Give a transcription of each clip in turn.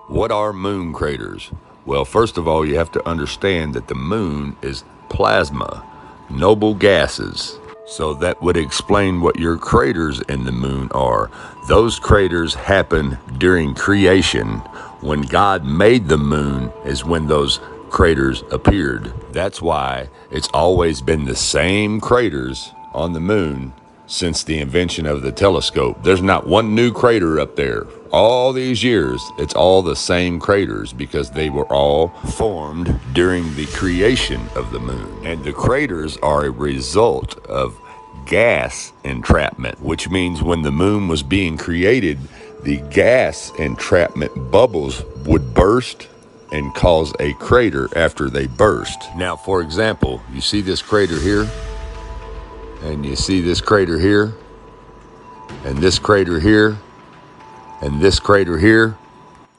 What are moon craters? Well, first of all, you have to understand that the moon is plasma, noble gases. So that would explain what your craters in the moon are. Those craters happen during creation. When God made the moon is when those craters appeared. That's why it's always been the same craters on the moon since the invention of the telescope. There's not one new crater up there. All these years, it's all the same craters because they were all formed during the creation of the moon. And the craters are a result of gas entrapment, which means when the moon was being created, the gas entrapment bubbles would burst and cause a crater after they burst. Now, for example, you see this crater here? And you see this crater here, and this crater here, and this crater here.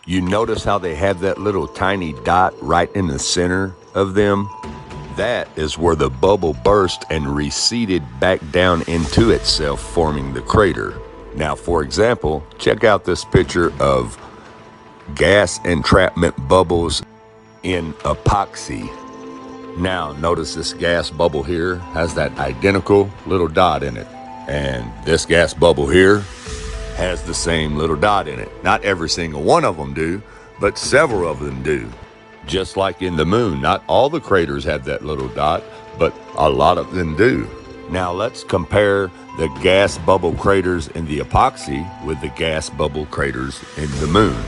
You notice how they have that little tiny dot right in the center of them? That is where the bubble burst and receded back down into itself, forming the crater. Now, for example, check out this picture of gas entrapment bubbles in epoxy. Now, notice this gas bubble here has that identical little dot in it. And this gas bubble here has the same little dot in it. Not every single one of them do, but several of them do. Just like in the moon, not all the craters have that little dot, but a lot of them do. Now, let's compare the gas bubble craters in the epoxy with the gas bubble craters in the moon.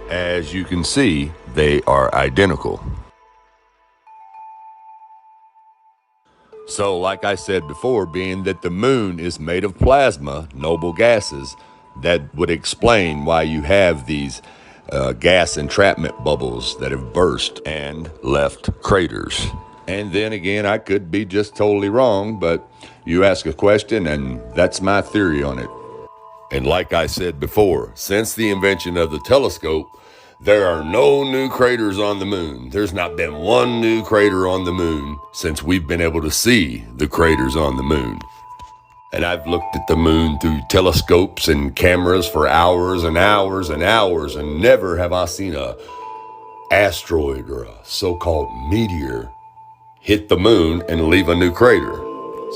As you can see, they are identical. So, like I said before, being that the moon is made of plasma, noble gases, that would explain why you have these gas entrapment bubbles that have burst and left craters. And then again, I could be just totally wrong, but you ask a question and that's my theory on it. And like I said before, since the invention of the telescope, there are no new craters on the moon. There's not been one new crater on the moon since we've been able to see the craters on the moon. And I've looked at the moon through telescopes and cameras for hours and hours and hours, and never have I seen a asteroid or a so-called meteor hit the moon and leave a new crater.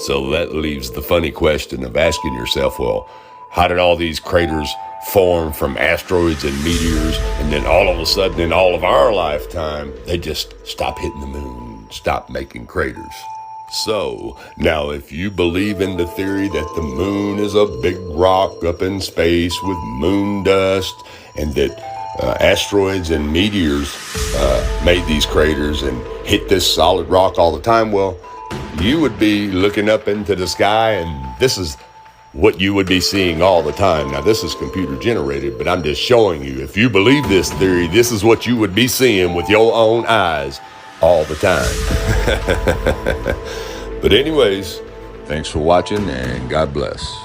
So that leaves the funny question of asking yourself, well, how did all these craters form from asteroids and meteors, and then all of a sudden in all of our lifetime, they just stop hitting the moon, stop making craters? So, now if you believe in the theory that the moon is a big rock up in space with moon dust, and that asteroids and meteors made these craters and hit this solid rock all the time, well, you would be looking up into the sky, and this is what you would be seeing all the time. Now, this is computer generated, but I'm just showing you, if you believe this theory, this is what you would be seeing with your own eyes all the time. But anyways, thanks for watching and God bless.